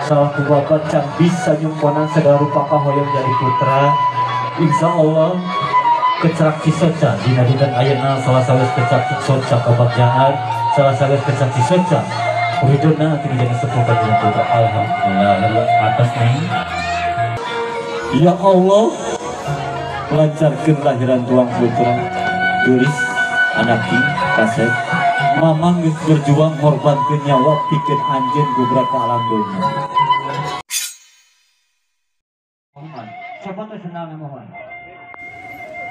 salah bapak can bisa nyumponan segala rupa kahoyong jadi putra. Insya Allah kecerak cisoca dina dinten ayeuna salah sawes kecerak cisoca kebagjaan salah sawes kecerak cisoca ridona tinggi jadi sepuh kajian putra. Alhamdulillah atas nih. Ya Allah lancarkan lahiran tuang putra tulis anaki kasep mamang geus berjuang korbankeun nyawa pikeun anjeun gubrak ka alam dunya.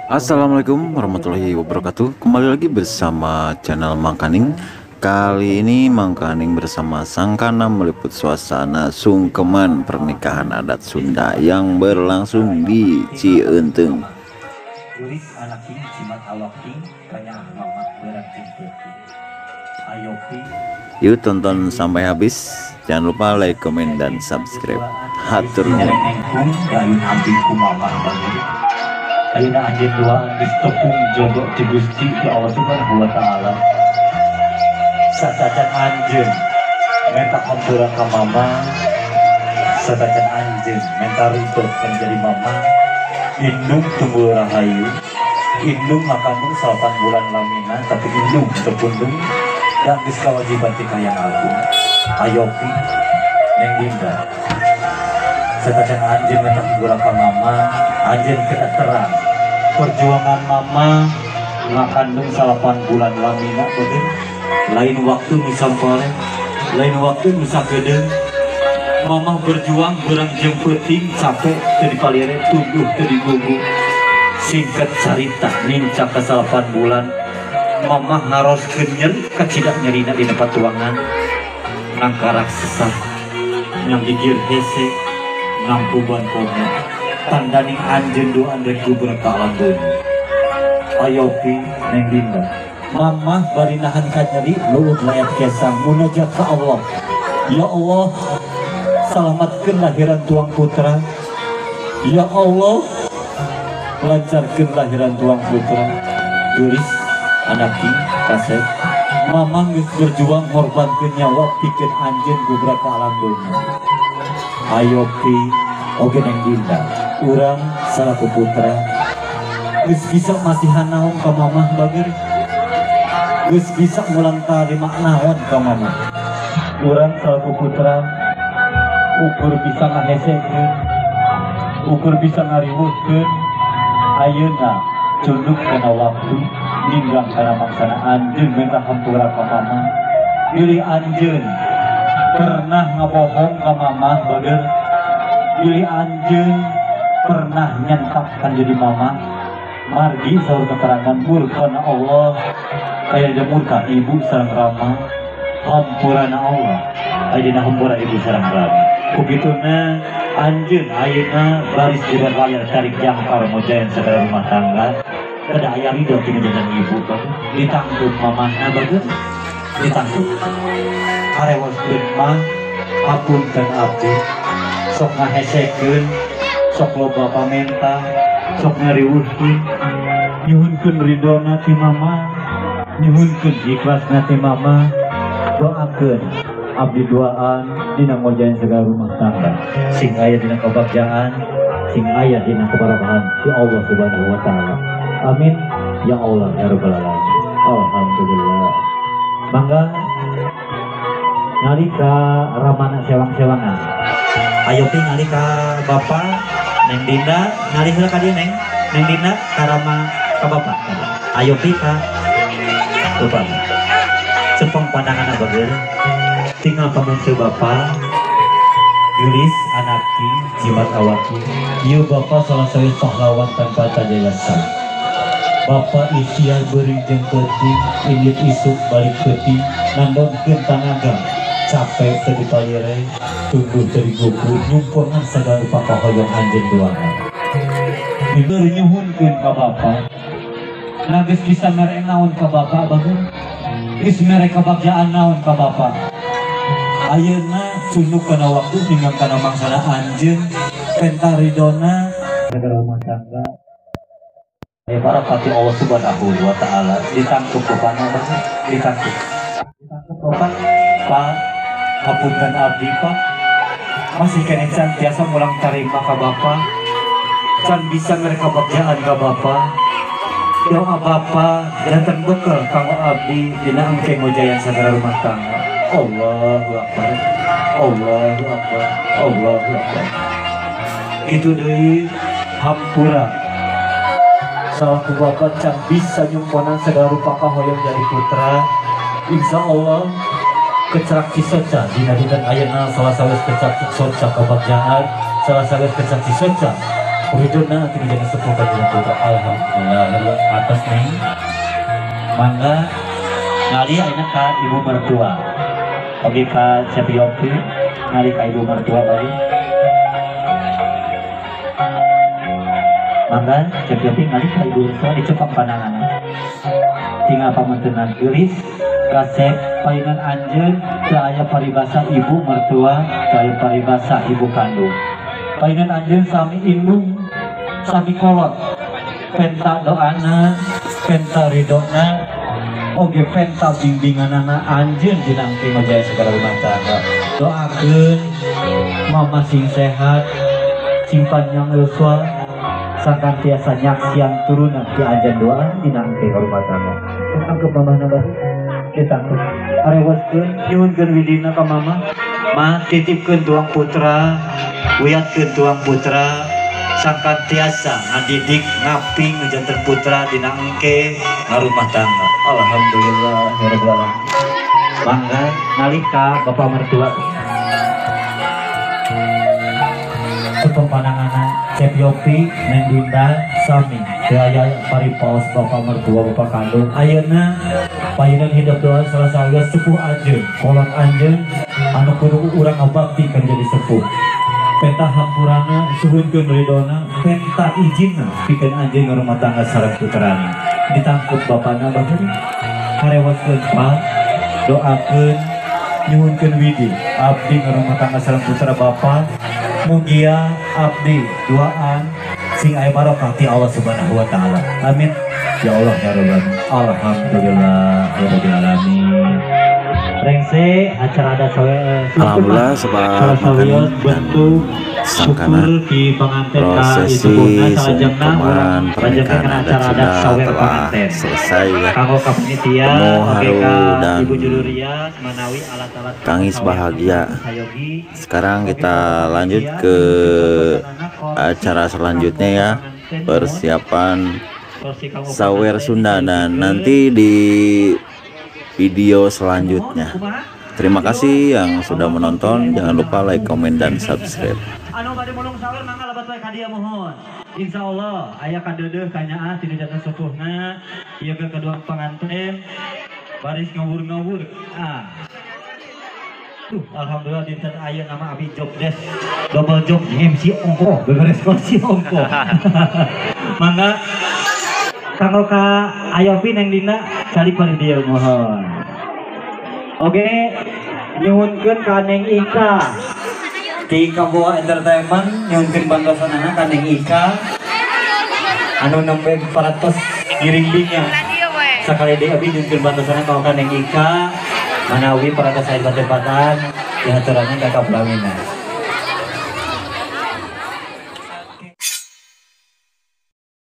Assalamualaikum warahmatullahi wabarakatuh. Kembali lagi bersama channel Mang Kaning. Kali ini Mang Kaning bersama Sangkana meliput suasana sungkeman pernikahan adat Sunda yang berlangsung di Cienteng. Yuk tonton sampai habis. Jangan lupa like, komen, dan subscribe. Hatur nuhun. Ayeuna anjeun duaan geus tepung jodoh ti Gusti ti Allah Subhanahu wa taala. Satacan anjeun menta hampura ka mama, satacan anjeun menta ridho menjadi mama, indung tumbuh rahayu, indung ngakandung 8 bulan laminan tapi indung terpundung dan geus kawajiban ti kayang agung. Ayopi neng Dinda. Satacan anjeun menta hampura ka mama, anjeun kita terang perjuangan mama ngakandung 8 bulan lamina betul. Lain waktu misampore, lain waktu misagedeng mama berjuang berang jeung peuting capek teu dipalire tubuh teu digugu. Singkat cerita nincak ka 8 bulan mama ngaroskeun nyeri kacidak nyerina dina patuangan nangkarak sesat nyang gigir hese nampuban komo tandaning anjeun doan rek gubrak ka alam dunya. Ayopi neng Dinda mama bari nahan ka nyeri luut layat kesang munajat ka Allah. Ya Allah selamatkeun lahiran tuang putra. Ya Allah lancarkeun lahiran tuang putra. Tulis anaki kasep mama geus berjuang ngorbankeun nyawa pikeun anjeun gubrak ka alam dunya. Ayopi oge neng Dinda urang salaku putra geus bisa masihan naon ka mamah bager, geus bisa mulang tarima naon ka mamah. Urang salaku putra ukur bisa ngahesekeun, ukur bisa ngariweuhkeun. Ayeuna cunduk kana waktu ninggang kana maksana anjeun menta hampura ka mamah. Pilih anjeun pernah ngabohong ka mamah bager, pilih anjeun pernah nyentakkan jadi mama. Margi saur keterangan murkana Allah kaya ada murka ibu sareng rama, hampurana Allah ayeuna hampura ibu sareng rama. Kugituna anjeun ayeuna baris di layar tarik jangkar mojayan segala rumah tangga kada aya ridho tina dengan ibu bagus ditangkut mamahna bagus ditangkut arewaskeun mah hapunten abdi sok ngahesekeun sok loba pamenta sok ngariweuhkeun nyuhunkeun ridona ti mama, nyuhunkeun ikhlasna ti mama. Doakeun abdi doaan dina ngojayan segala rumah tangga sing aya dina kebahagiaan, sing aya dina keberkahan ti Allah Subhanahu wa taala. Amin ya Allah ya rabbal alamin. Alhamdulillah. Mangga nalika ramana sewang-sewangan. Ayo pi nalika Bapak Neng Dinda ngalih ka dia Neng Dinda karama ka bapak. Ayo pi ka bapak. Cepeng pandangan bager. Tinggal pamunteu bapak. Gelis anaki jimat awaki. Ieu bapak salah satu pahlawan tanpa tajayasa. Bapak ikhtiar beuring jeung peuting, indit isuk balik peuting, nandongkeun tanaga. Capek teu dipalire, tumbuh teu digugu, nyumpungan sagala rupa kahoyong anjeun duangan. Diberi nyuhunkeun ka bapak. Na geus bisa mere naon ka bapak bagus. Geus mere kabagjaan naon ka bapak. Ayeuna tunduk kana waktu ninggang kana mangsana anjeun penta ridona segala rumah tangga. Aya barakati Allah Subhanahu wa taala ditangkep bapana bagus, ditangkep bapak. Pak hapunten abdi Pak masih kena senantiasa mulang tarima ka Bapa, can bisa mereka bagjaan ka Bapa. Doa Bapa datang bekal kanggo abdi dina engke mojayan sagala rumah tangga. Allahu Akbar, Allahu Akbar, Allahu Akbar. Itu deui hampura salaku Bapa can bisa nyumponan segala rupa kahoyong jadi putra. Insya Allah kecerak cisoca dina dinten ayeuna salah sawes kecerak cisoca kabagjaan, salah sawes kecerak cisoca uridona ati jadi sepuh ka dina putra. Alhamdulillah atas nih. Mangga ngali ayeuna ka ibu mertua. Oke Pak Cepiopi ngali ka ibu mertua bari. Mangga Cepiopi ngali ka ibu mertua dicekap pandangan. Tinggal pamantenan geulis kasep paingan anjeun teu aya paribasa ibu mertua, teu aya paribasa ibu kandung. Paingan anjeun sami indung, sami kolot. Penta doana, penta ridona, oge penta bimbinganana anjeun dina engke ngajaya segala rumah tangga. Doakeun mama sing sehat, sing panjang uswa, sakantiasa nyaksian turunan ti anjeun doa dina engke rumah tangga. Angke mamana bae ditangkep. Arewaskeun nyuhunkeun widina ka mama. Ma titipkeun tuang putra, wiatkeun tuang putra, sakantiasa ngadidik ngaping ngejanten putra dina engke ngarumah tangga. Alhamdulillah ya rabbal alamin. Mangga nalika Bapak mertua pandanganan Cepiopi Neng Dinda sami daya paripaos Bapak mertua Bapak kandung ayeuna payunan hidup doa salah satu sepuh anjeun kolot anjeun anu kudu urang ngabakti kan jadi sepuh. Penta hampurana suhunkeun ridona, penta izinna pikeun anjeun ngarumah tangga sareng putrana. Ditangkep bapana batur karewaskeun Pak, doakeun nyuhunkeun widi abdi ngarumah tangga sareng putra Bapa. Mugia abdi doaan sing aya barokah ti Allah Subhanahu wa taala. Amin. Ya Allah ya Rabbal alamin. Alhamdulillah ya Rabbil alamin. Rengse acara ada Alhamdulillah sebab makan bentuk sangkana prosesi pemaran pernikahan adat sudah telah selesai ya. Penuh haru dan tangis bahagia. Sekarang kita lanjut ke acara selanjutnya ya, persiapan sawer Sunda, dan nanti di video selanjutnya. Terima kasih yang sudah menonton. Jangan lupa like, komen, dan subscribe. Anu bade mulung sawer mangga labat wae ka dieu mohon. Insyaallah aya kadeudeuh kanyaah ti jatah sepuhna ieu ke kedua pengantin baris ngawur-ngawur. Alhamdulillah dinten aya nama Abi Jobdes. Double job MC ongko, beberes kursi ongko. Mangga kanggo ka Ayopi Neng Dinda cari pari dieu mohon. Oke, nyuhunkeun ka Neng Ika di Kamboa Entertainment, nyuhunkeun bantosanana ka Neng Ika anu nembe paratos giring-giringnya sakali deui abdi nyuhunkeun bantosanana ka Neng Ika manawi paratos air batebatan diaturanna ka kapulawina.